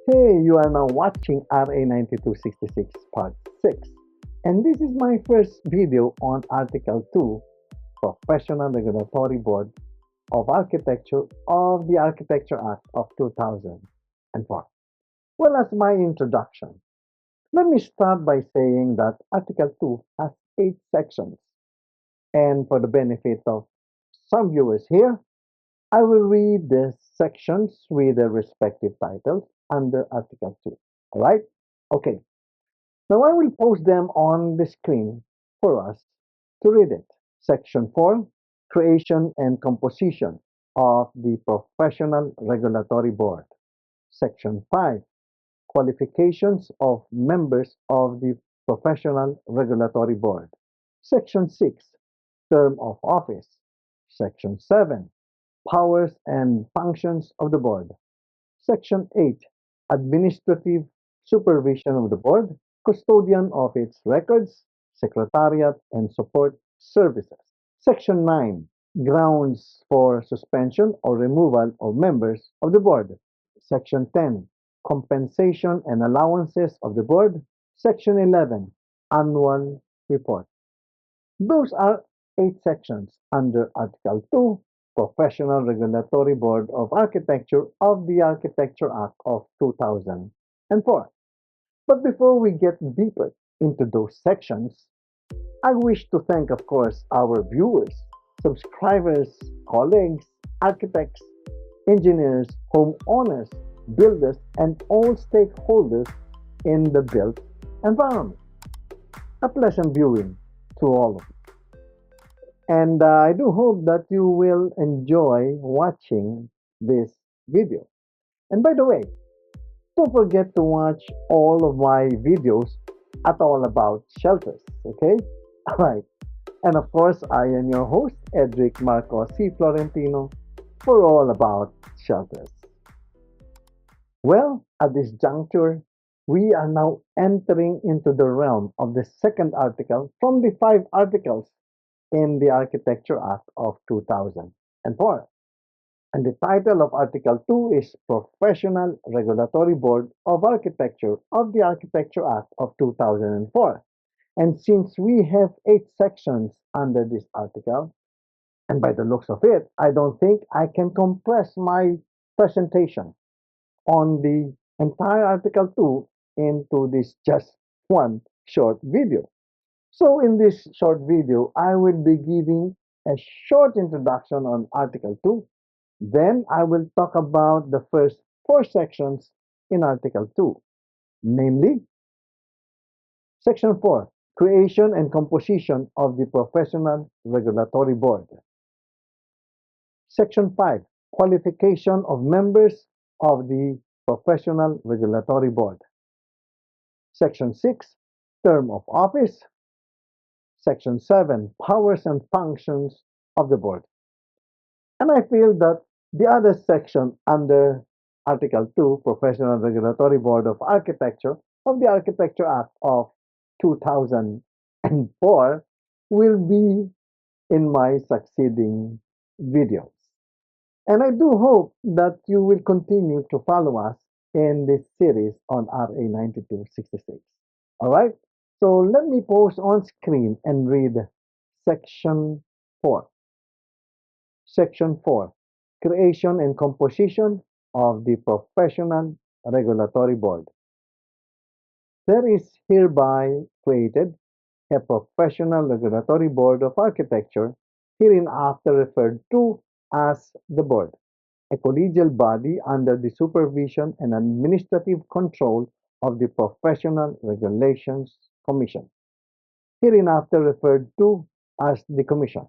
Hey, you are now watching RA 9266 Part 6. And this is my first video on Article 2, Professional Regulatory Board of Architecture of the Architecture Act of 2004. Well, as my introduction, let me start by saying that Article 2 has 8 sections. And for the benefit of some viewers here, I will read the sections with the respective titles under Article 2. Alright? Okay. Now I will post them on the screen for us to read it. Section 4, Creation and Composition of the Professional Regulatory Board. Section 5, Qualifications of Members of the Professional Regulatory Board. Section 6, Term of Office. Section 7, Powers and Functions of the Board. Section 8, Administrative Supervision of the Board, Custodian of its Records, Secretariat, and Support Services. Section 9, Grounds for Suspension or Removal of Members of the Board. Section 10, Compensation and Allowances of the Board. Section 11, Annual Report. Those are 8 sections under Article 2, Professional Regulatory Board of Architecture of the Architecture Act of 2004. But before we get deeper into those sections, I wish to thank, of course, our viewers, subscribers, colleagues, architects, engineers, homeowners, builders, and all stakeholders in the built environment. A pleasant viewing to all of you. And I do hope that you will enjoy watching this video. And by the way, don't forget to watch all of my videos at all about shelters, okay? All right. And of course, I am your host, Edric Marco C. Florentino, for all about shelters. Well, at this juncture, we are now entering into the realm of the second article from the 5 articles in the Architecture Act of 2004. And the title of Article 2 is Professional Regulatory Board of Architecture of the Architecture Act of 2004. And since we have 8 sections under this article, and by the looks of it, I don't think I can compress my presentation on the entire Article 2 into this just one short video. So in this short video, I will be giving a short introduction on Article 2. Then I will talk about the first 4 sections in Article 2, namely Section 4, Creation and Composition of the Professional Regulatory Board. Section 5, Qualification of Members of the Professional Regulatory Board. Section 6, Term of Office. Section 7, Powers and Functions of the Board. And I feel that the other section under Article 2, Professional Regulatory Board of Architecture of the Architecture Act of 2004 will be in my succeeding videos. And I do hope that you will continue to follow us in this series on RA 9266. All right? So let me pause on screen and read Section 4. Section 4, Creation and Composition of the Professional Regulatory Board. There is hereby created a Professional Regulatory Board of Architecture, hereinafter referred to as the Board, a collegial body under the supervision and administrative control of the Professional Regulations Commission, hereinafter referred to as the Commission,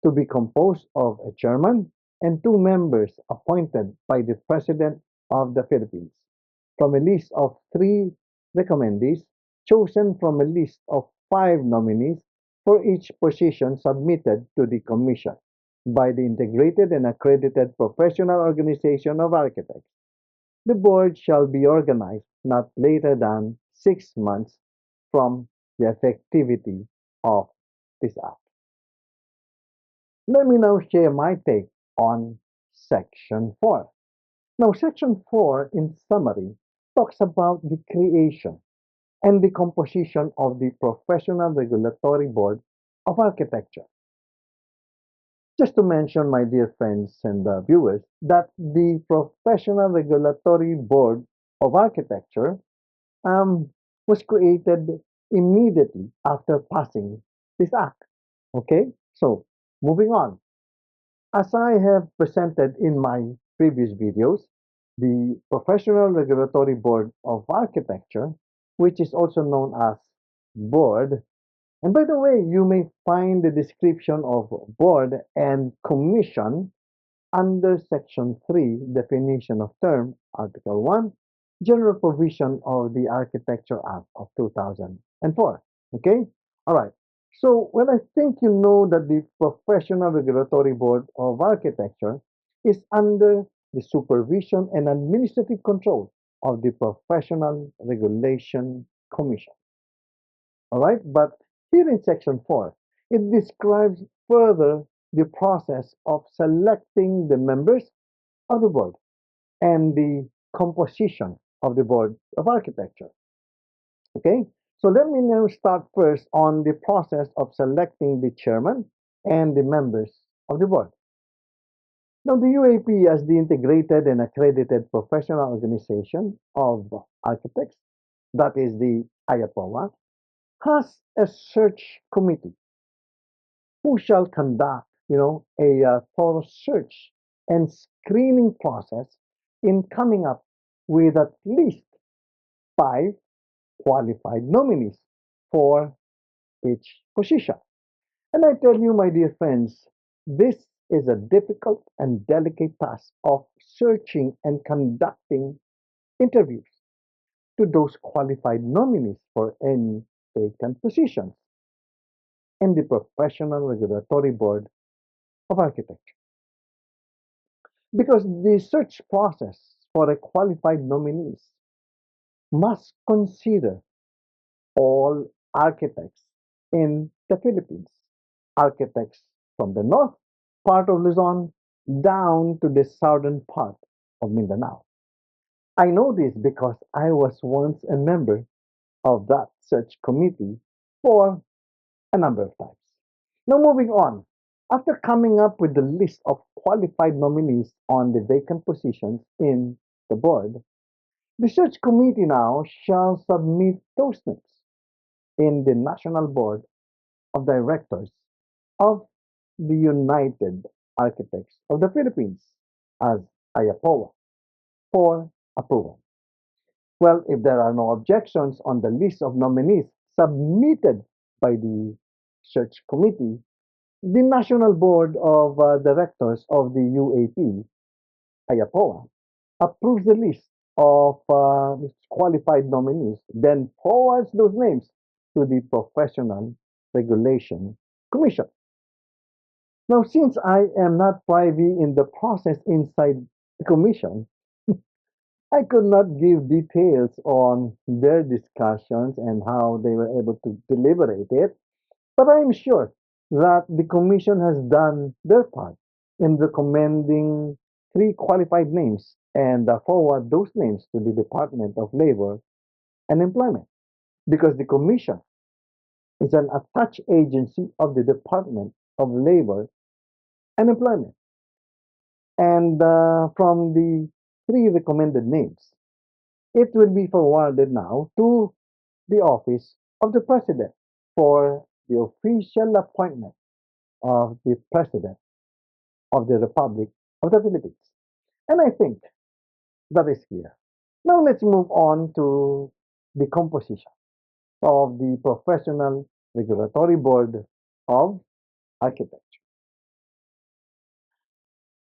to be composed of a chairman and 2 members appointed by the President of the Philippines from a list of 3 recommendees chosen from a list of 5 nominees for each position submitted to the Commission by the Integrated and Accredited Professional Organization of Architects. The board shall be organized not later than 6 months from the effectivity of this act. Let me now share my take on Section 4. Now, Section 4, in summary, talks about the creation and the composition of the Professional Regulatory Board of Architecture. Just to mention, my dear friends and viewers, that the Professional Regulatory Board of Architecture um, was created immediately after passing this act. Okay, so moving on. As I have presented in my previous videos, the Professional Regulatory Board of Architecture, which is also known as board, and by the way, you may find the description of board and commission under Section 3, Definition of Term, Article 1, General Provision of the Architecture Act of 2004. Okay? All right. So, when I think you know that the Professional Regulatory Board of Architecture is under the supervision and administrative control of the Professional Regulation Commission. All right, but here in section 4, it describes further the process of selecting the members of the board and the composition of the board of architecture. Okay, so let me now start first on the process of selecting the chairman and the members of the board. Now, the UAP, as the integrated and accredited professional organization of architects, that is the IAPOA, has a search committee who shall conduct, a thorough search and screening process in coming up with at least 5 qualified nominees for each position. And I tell you, my dear friends, this is a difficult and delicate task of searching and conducting interviews to those qualified nominees for any vacant positions in the Professional Regulatory Board of Architecture. Because the search process for a qualified nominees must consider all architects in the Philippines, architects from the north part of Luzon down to the southern part of Mindanao. I know this because I was once a member of that search committee for a number of times. Now, moving on. After coming up with the list of qualified nominees on the vacant positions in the board, the search committee now shall submit those names in the National Board of Directors of the United Architects of the Philippines as IAPOA for approval. Well, if there are no objections on the list of nominees submitted by the search committee, the National Board of Directors of the UAP, IAPOA, approves the list of qualified nominees, then forwards those names to the Professional Regulation Commission. Now, since I am not privy in the process inside the commission, I could not give details on their discussions and how they were able to deliberate it. But I am sure that the Commission has done their part in recommending 3 qualified names and forward those names to the Department of Labor and Employment because the Commission is an attached agency of the Department of Labor and Employment. And from the 3 recommended names, it will be forwarded now to the office of the President for the official appointment of the President of the Republic of the Philippines. And I think that is clear. Now let's move on to the composition of the Professional Regulatory Board of Architecture.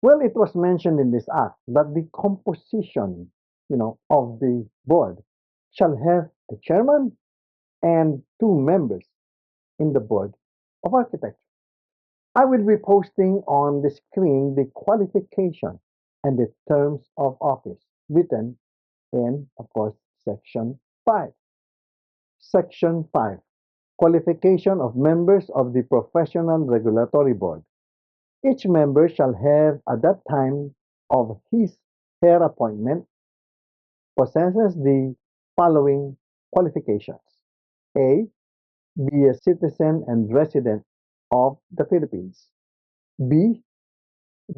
Well, it was mentioned in this act that the composition, of the board shall have a chairman and 2 members in the board of architecture. I will be posting on the screen the qualification and the terms of office written in, of course, Section 5. Section 5. Qualification of members of the Professional Regulatory Board. Each member shall have at that time of his her appointment possesses the following qualifications. A. Be a citizen and resident of the Philippines. B.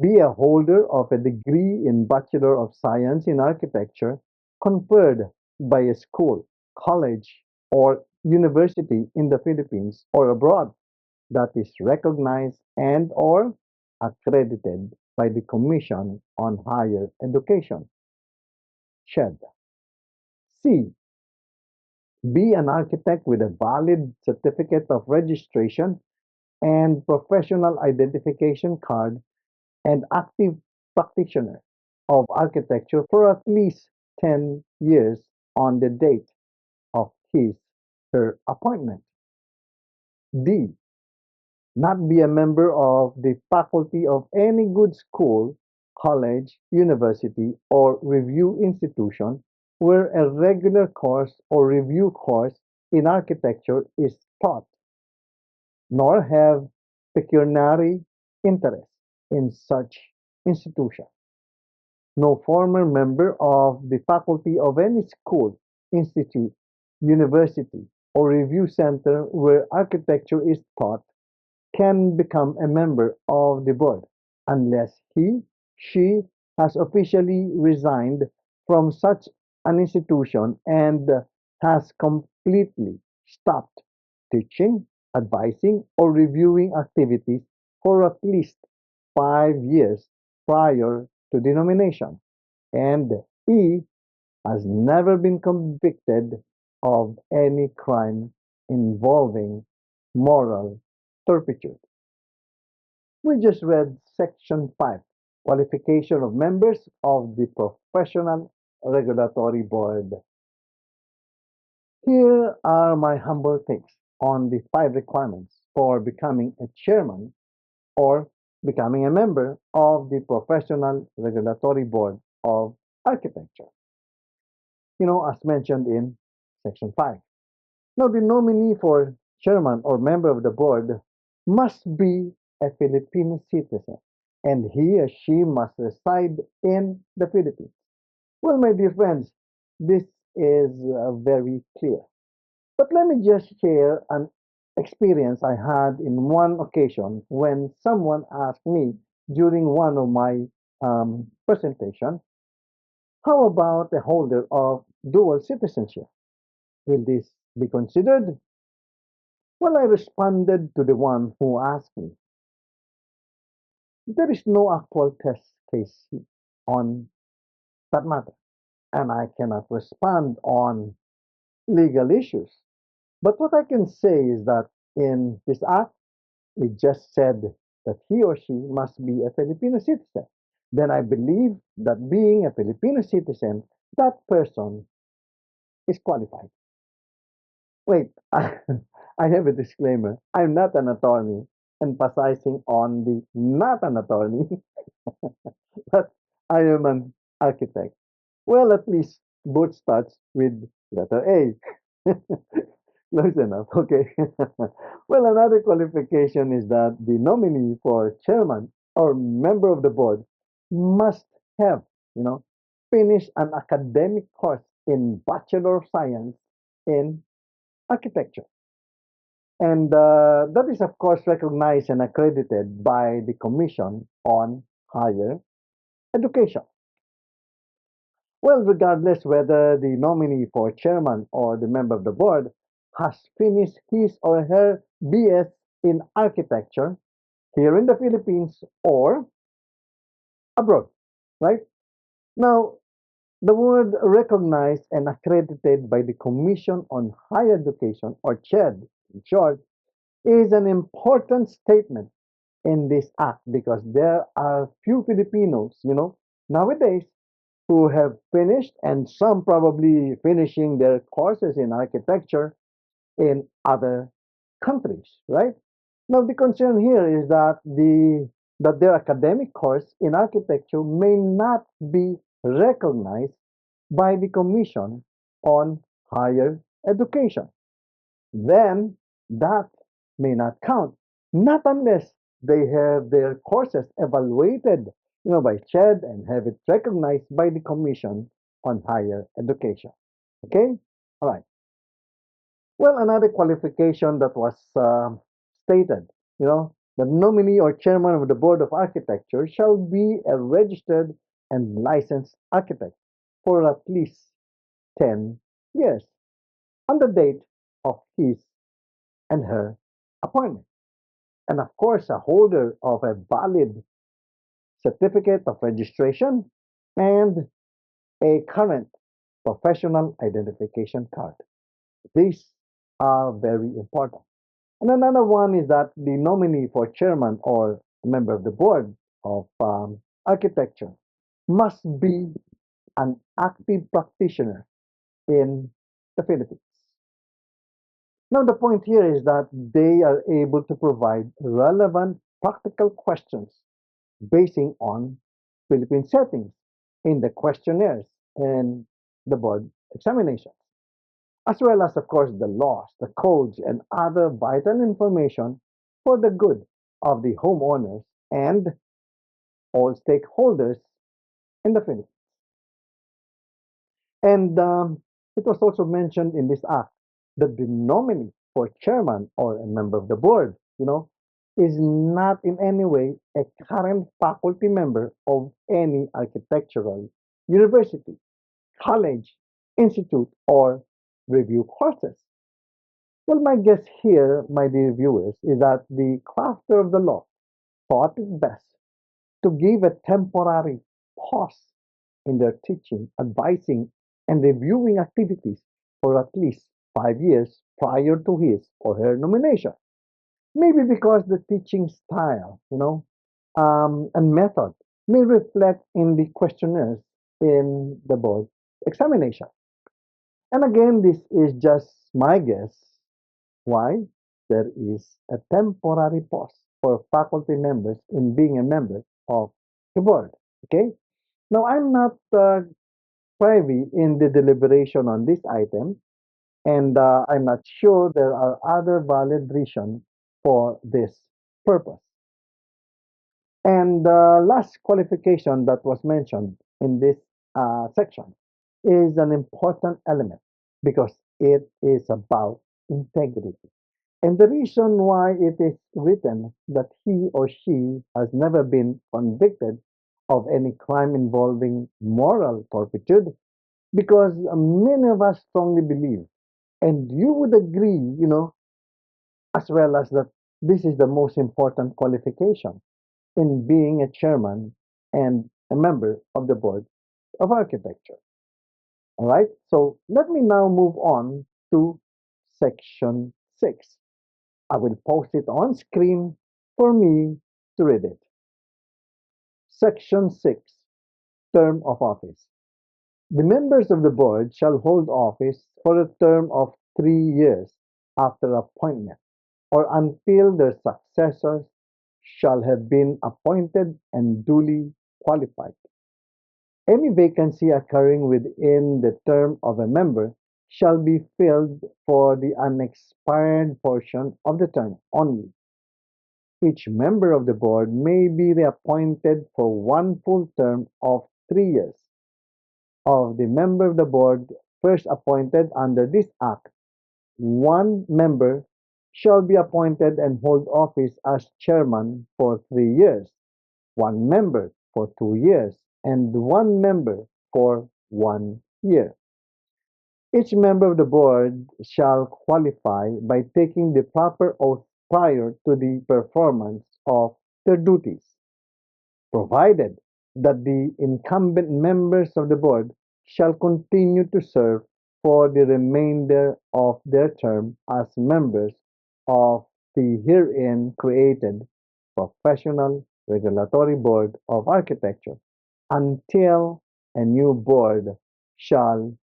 Be a holder of a degree in Bachelor of Science in Architecture conferred by a school, college, or university in the Philippines or abroad that is recognized and or accredited by the Commission on Higher Education, SHED. C. Be an architect with a valid certificate of registration and professional identification card and active practitioner of architecture for at least 10 years on the date of his/her appointment. D. Not be a member of the faculty of any good school, college, university, or review institution where a regular course or review course in architecture is taught, nor have pecuniary interest in such institution. No former member of the faculty of any school, institute, university, or review center where architecture is taught can become a member of the board unless she has officially resigned from such an institution and has completely stopped teaching, advising, or reviewing activities for at least 5 years prior to the nomination. And E has never been convicted of any crime involving moral turpitude. We just read Section 5, Qualification of Members of the Professional Regulatory Board. Here are my humble takes on the 5 requirements for becoming a chairman or becoming a member of the Professional Regulatory Board of Architecture. As mentioned in Section 5. Now, the nominee for chairman or member of the board must be a Filipino citizen and he or she must reside in the Philippines. Well, my dear friends, this is very clear. But let me just share an experience I had in one occasion when someone asked me during one of my presentation, how about a holder of dual citizenship? Will this be considered? Well, I responded to the one who asked me, there is no actual test case on that matter, and I cannot respond on legal issues. But what I can say is that in this act, it just said that he or she must be a Filipino citizen. Then I believe that being a Filipino citizen, that person is qualified. Wait, I have a disclaimer. I'm not an attorney, emphasizing on the not an attorney, but I am an architect. Well, at least both starts with letter A. Close enough, okay. Well, another qualification is that the nominee for chairman or member of the board must have, you know, finished an academic course in Bachelor of Science in Architecture. And that is, of course, recognized and accredited by the Commission on Higher Education. Well, regardless whether the nominee for chairman or the member of the board has finished his or her BS in architecture here in the Philippines or abroad, right? Now, the word recognized and accredited by the Commission on Higher Education, or CHED in short, is an important statement in this act because there are few Filipinos, nowadays who have finished and some probably finishing their courses in architecture in other countries, right? Now the concern here is that their academic course in architecture may not be recognized by the Commission on Higher Education. Then that may not count, not unless they have their courses evaluated, by CHED and have it recognized by the Commission on higher education. Okay? All right. Well, another qualification that was stated, the nominee or chairman of the Board of Architecture shall be a registered and licensed architect for at least 10 years on the date of his and her appointment. And of course, a holder of a valid certificate of registration and a current professional identification card. These are very important. And another one is that the nominee for chairman or member of the board of architecture must be an active practitioner in the Philippines. Now, the point here is that they are able to provide relevant practical questions basing on Philippine settings in the questionnaires and the board examinations, as well as, of course, the laws, the codes, and other vital information for the good of the homeowners and all stakeholders in the Philippines. And it was also mentioned in this act that the nominee for chairman or a member of the board, is not in any way a current faculty member of any architectural university, college, institute, or review courses. Well, my guess here, my dear viewers, is that the crafter of the law thought it best to give a temporary pause in their teaching, advising, and reviewing activities for at least 5 years prior to his or her nomination. Maybe because the teaching style, and method may reflect in the questionnaires in the board examination. And again, this is just my guess. Why? There is a temporary pause for faculty members in being a member of the board. Okay? Now, I'm not privy in the deliberation on this item, and I'm not sure there are other valid reasons for this purpose. And the last qualification that was mentioned in this section is an important element because it is about integrity. And the reason why it is written that he or she has never been convicted of any crime involving moral turpitude, because many of us strongly believe, and you would agree, as well as that this is the most important qualification in being a chairman and a member of the board of architecture. All right, so let me now move on to section 6. I will post it on screen for me to read it. Section 6, Term of Office. The members of the board shall hold office for a term of 3 years after appointment, or until their successors shall have been appointed and duly qualified. Any vacancy occurring within the term of a member shall be filled for the unexpired portion of the term only. Each member of the board may be reappointed for one full term of 3 years. Of the member of the board first appointed under this act, one member shall be appointed and hold office as chairman for 3 years, one member for 2 years, and one member for 1 year. Each member of the board shall qualify by taking the proper oath prior to the performance of their duties, provided that the incumbent members of the board shall continue to serve for the remainder of their term as members of the herein created Professional Regulatory Board of Architecture until a new board shall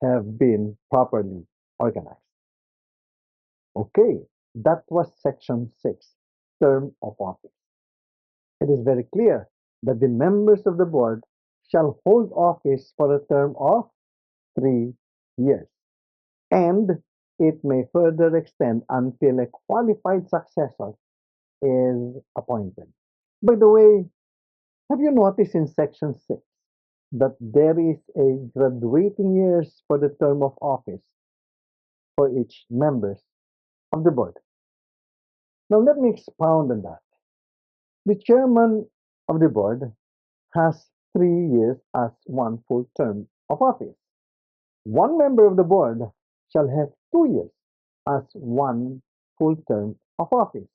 have been properly organized. Okay, that was section 6, term of office. It is very clear that the members of the board shall hold office for a term of 3 years, and it may further extend until a qualified successor is appointed. By the way, have you noticed in section 6 that there is a graduating years for the term of office for each members of the board. Now let me expound on that. The chairman of the board has 3 years as one full term of office. One member of the board shall have 2 years as one full term of office,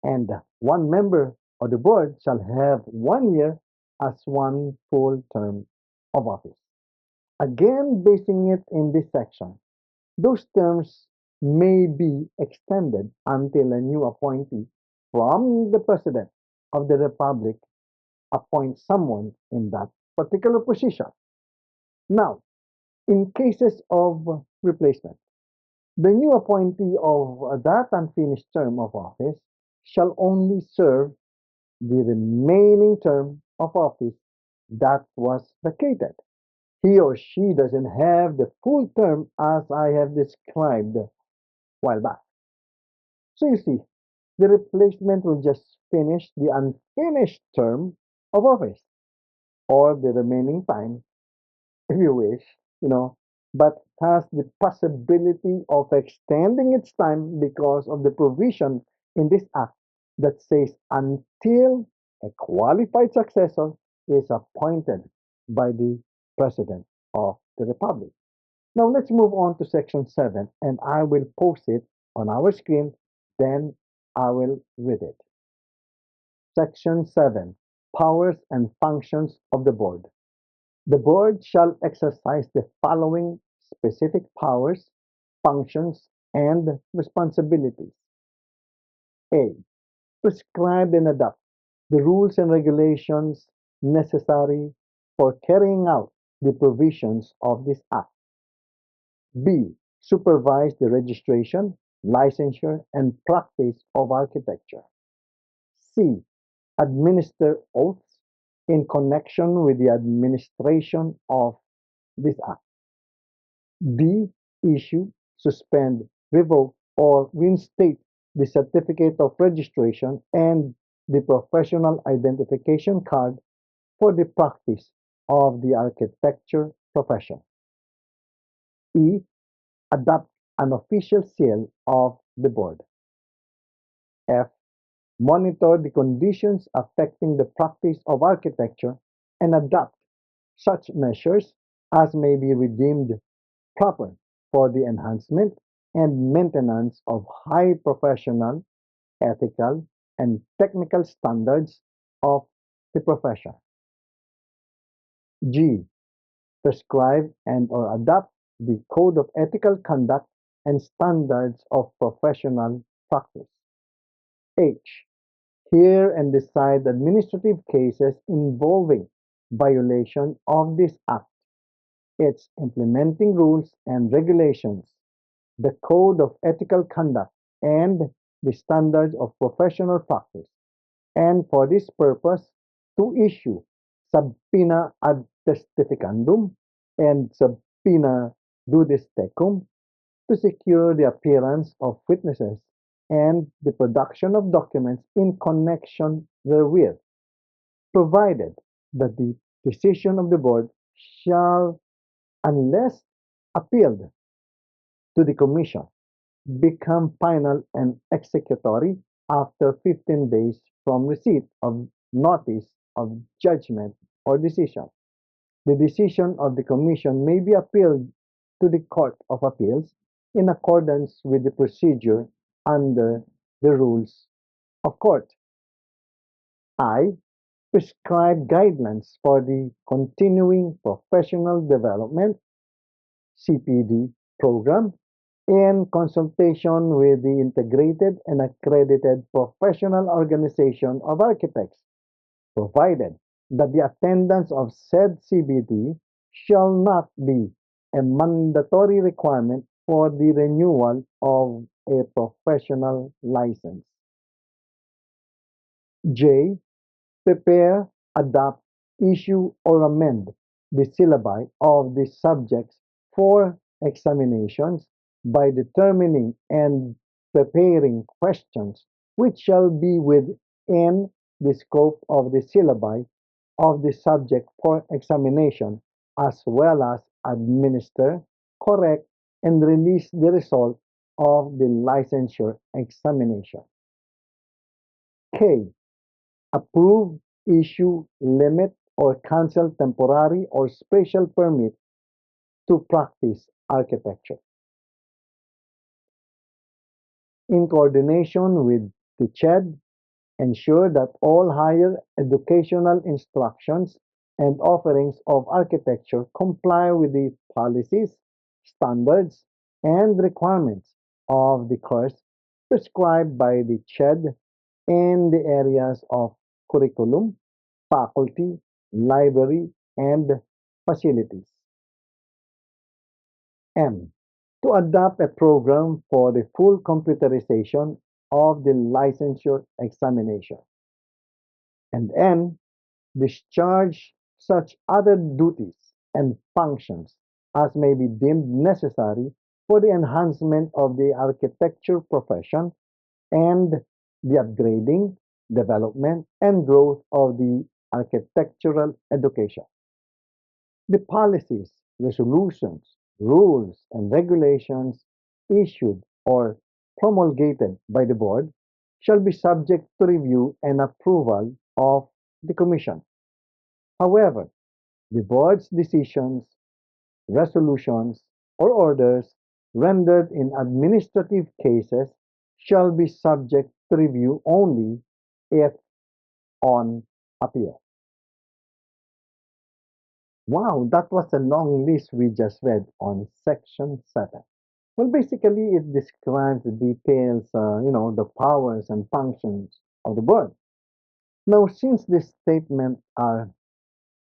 and one member of the board shall have 1 year as one full term of office. Again, basing it in this section, those terms may be extended until a new appointee from the President of the Republic appoints someone in that particular position. Now, in cases of replacement, the new appointee of that unfinished term of office shall only serve the remaining term of office that was vacated. He or she doesn't have the full term as I have described a while back. So you see, the replacement will just finish the unfinished term of office or the remaining time if you wish, but has the possibility of extending its time because of the provision in this act that says until a qualified successor is appointed by the President of the Republic. Now let's move on to section 7 and I will post it on our screen, then I will read it. Section 7, Powers and Functions of the Board. The board shall exercise the following specific powers, functions, and responsibilities. A. Prescribe and adopt the rules and regulations necessary for carrying out the provisions of this Act. B. Supervise the registration, licensure, and practice of architecture. C. Administer oaths in connection with the administration of this Act. D. Issue, suspend, revoke, or reinstate the certificate of registration and the professional identification card for the practice of the architecture profession. E. Adopt an official seal of the board. F. Monitor the conditions affecting the practice of architecture and adopt such measures as may be deemed proper for the enhancement and maintenance of high professional, ethical, and technical standards of the profession. G. Prescribe and or adopt the Code of Ethical Conduct and Standards of Professional Practice. H. Hear and decide administrative cases involving violation of this Act, its implementing rules and regulations, the Code of Ethical Conduct, and the Standards of Professional Practice, and for this purpose, to issue subpoena ad testificandum and subpoena dudes tecum to secure the appearance of witnesses and the production of documents in connection therewith, provided that the decision of the board shall, unless appealed to the Commission, become final and executory after 15 days from receipt of notice of judgment or decision. The decision of the Commission may be appealed to the Court of Appeals in accordance with the procedure under the rules of court. I. Prescribe guidelines for the continuing professional development CPD program in consultation with the integrated and accredited professional organization of architects, provided that the attendance of said CBD shall not be a mandatory requirement for the renewal of a professional license. J. Prepare, adopt, issue, or amend the syllabi of the subjects for examinations by determining and preparing questions which shall be within the scope of the syllabi of the subject for examination, as well as administer, correct, and release the result of the licensure examination. K. Approve, issue, limit, or cancel temporary or special permit to practice architecture. In coordination with the CHED, ensure that all higher educational instructions and offerings of architecture comply with the policies, standards, and requirements of the course prescribed by the CHED in the areas of curriculum, faculty, library, and facilities. M. To adopt a program for the full computerization of the licensure examination. And N. Discharge such other duties and functions as may be deemed necessary for the enhancement of the architecture profession and the upgrading, development, and growth of the architectural education. The policies, resolutions, rules, and regulations issued or promulgated by the board shall be subject to review and approval of the commission. However, the board's decisions, resolutions, or orders rendered in administrative cases shall be subject to review only if on appeal. Wow, that was a long list we just read on section 7. Well, basically, it describes the details, the powers and functions of the board. Now, since these statements are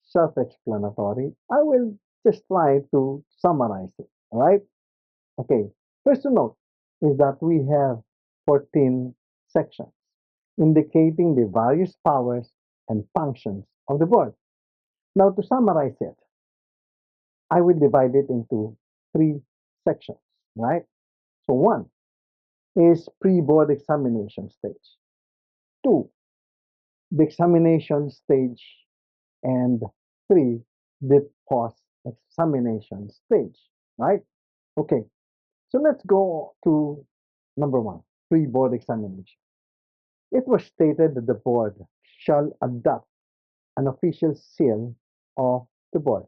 self-explanatory, I will just try to summarize it, all right? Okay, first to note is that we have 14 sections indicating the various powers and functions of the board. Now, to summarize it, I will divide it into three sections, right? So, one is pre-board examination stage. Two, the examination stage. And three, the post-examination stage, right? Okay, so let's go to number one, pre-board examination. It was stated that the board shall adopt an official seal of the board.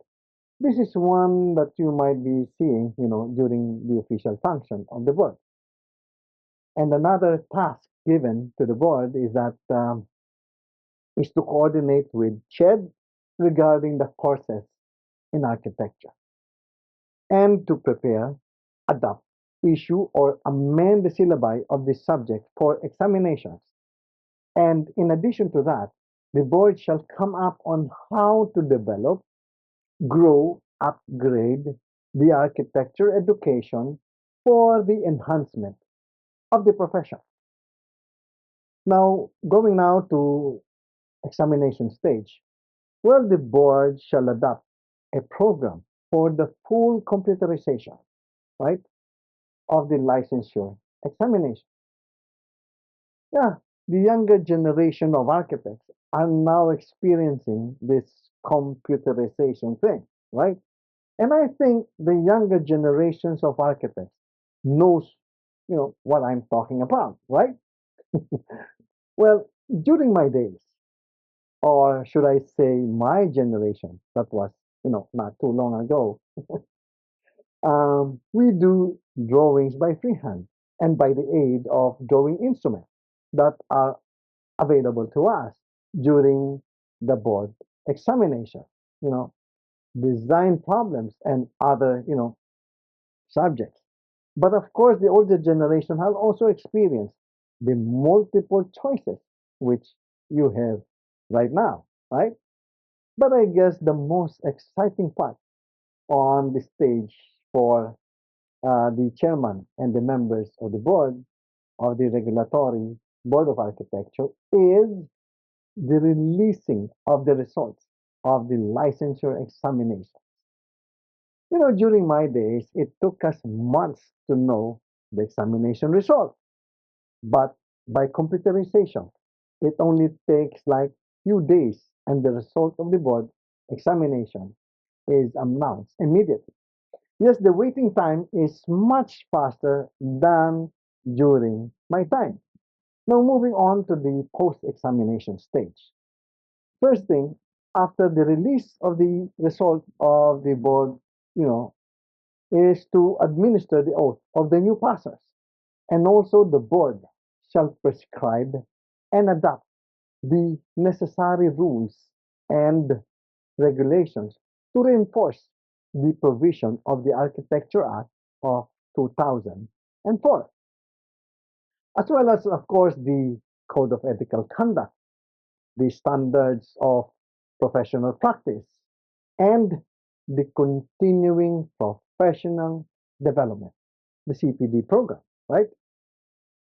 This is one that you might be seeing, during the official function of the board. And another task given to the board is to coordinate with CHED regarding the courses in architecture and to prepare, adopt, issue, or amend the syllabi of this subject for examinations. And in addition to that, the board shall come up on how to develop, grow, upgrade the architecture education for the enhancement of the profession. Now, going now to examination stage, well, the board shall adopt a program for the full computerization, right, of the licensure examination. Yeah, the younger generation of architects are now experiencing this computerization thing, right? And I think the younger generations of architects knows, what I'm talking about, right? Well, during my days, or should I say my generation, that was, not too long ago, we do drawings by freehand and by the aid of drawing instruments that are available to us during the board examination, you know, design problems and other, subjects. But of course, the older generation have also experienced the multiple choices which you have right now, right? But I guess the most exciting part on the stage for the chairman and the members of the board of the regulatory board of architecture is the releasing of the results of the licensure examination. During my days, it took us months to know the examination result. But by computerization, it only takes like few days and the result of the board examination is announced immediately. Yes, the waiting time is much faster than during my time. Now, moving on to the post-examination stage. First thing, after the release of the result of the board, you know, is to administer the oath of the new passers. And also the board shall prescribe and adopt the necessary rules and regulations to reinforce the provision of the Architecture Act of 2004, as well as, of course, the Code of Ethical Conduct, the standards of professional practice, and the continuing professional development, the CPD program, right?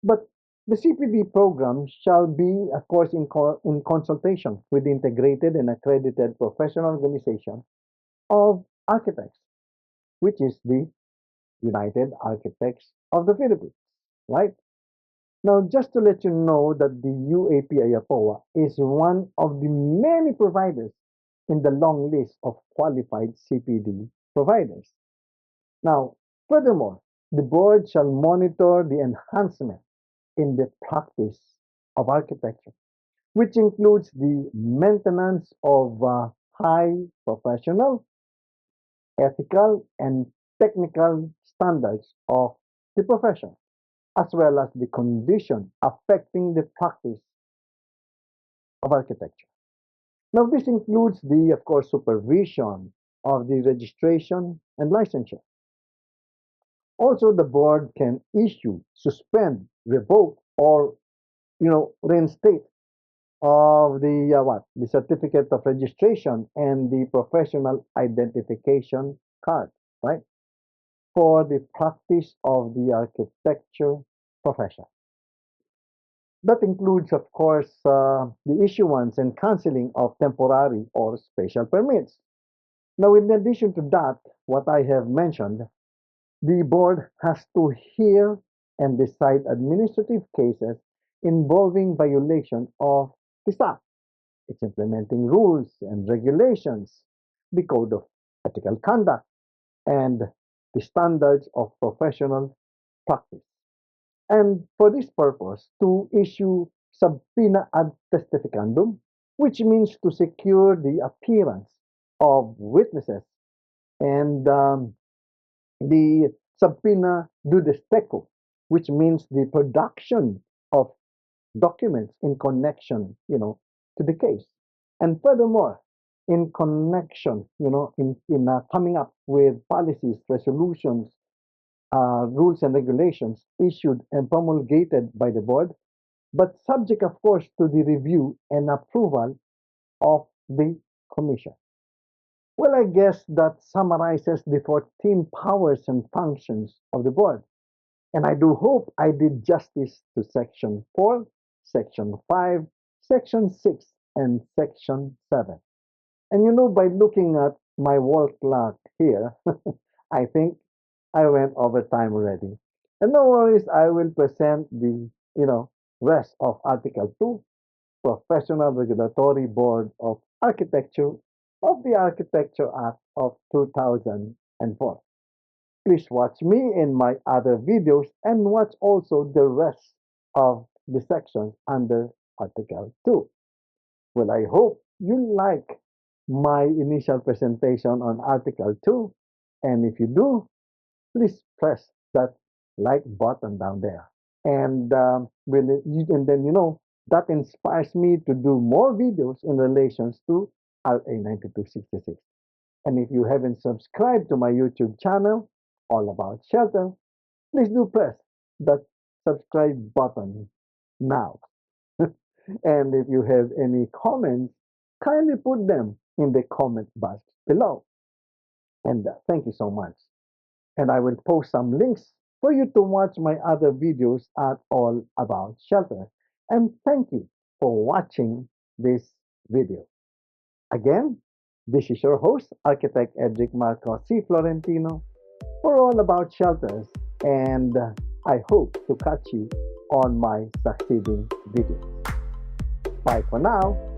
But the CPD program shall be, of course, in consultation with the integrated and accredited professional organization of architects, which is the United Architects of the Philippines, right? Now, just to let you know that the UAP-IAPOA is one of the many providers in the long list of qualified CPD providers. Now, furthermore, the board shall monitor the enhancement in the practice of architecture, which includes the maintenance of high professional, ethical, and technical standards of the profession, as well as the condition affecting the practice of architecture. Now, this includes the, of course, supervision of the registration and licensure. Also, the board can issue, suspend, revoke, or reinstate of the the certificate of registration and the professional identification card, right, for the practice of the architecture profession. That includes, of course, the issuance and canceling of temporary or special permits. Now, in addition to that, what I have mentioned, the board has to hear and decide administrative cases involving violation of the Act, its implementing rules and regulations, the Code of Ethical Conduct, and the standards of professional practice. And for this purpose, to issue subpoena ad testificandum, which means to secure the appearance of witnesses, and the subpoena dudesteco, which means the production of documents in connection, to the case. And furthermore, in connection, in coming up with policies, resolutions, rules and regulations issued and promulgated by the board, but subject, of course, to the review and approval of the commission. Well, I guess that summarizes the 14 powers and functions of the board. And I do hope I did justice to Section 4, Section 5, Section 6, and Section 7. And by looking at my wall clock here, I think I went over time already. And no worries, I will present the, rest of Article 2, Professional Regulatory Board of Architecture of the Architecture Act of 2004. Please watch me in my other videos and watch also the rest of the sections under Article 2. Well, I hope you like my initial presentation on Article 2. And if you do, please press that like button down there. And then that inspires me to do more videos in relations to RA 9266. And if you haven't subscribed to my YouTube channel, All About Shelter, please do press that subscribe button now. And if you have any comments, kindly put them in the comment box below. And thank you so much. And I will post some links for you to watch my other videos at All About Shelter. And thank you for watching this video. Again, this is your host, Architect Edric Marco C. Florentino, for All About Shelters, and I hope to catch you on my succeeding videos. Bye for now.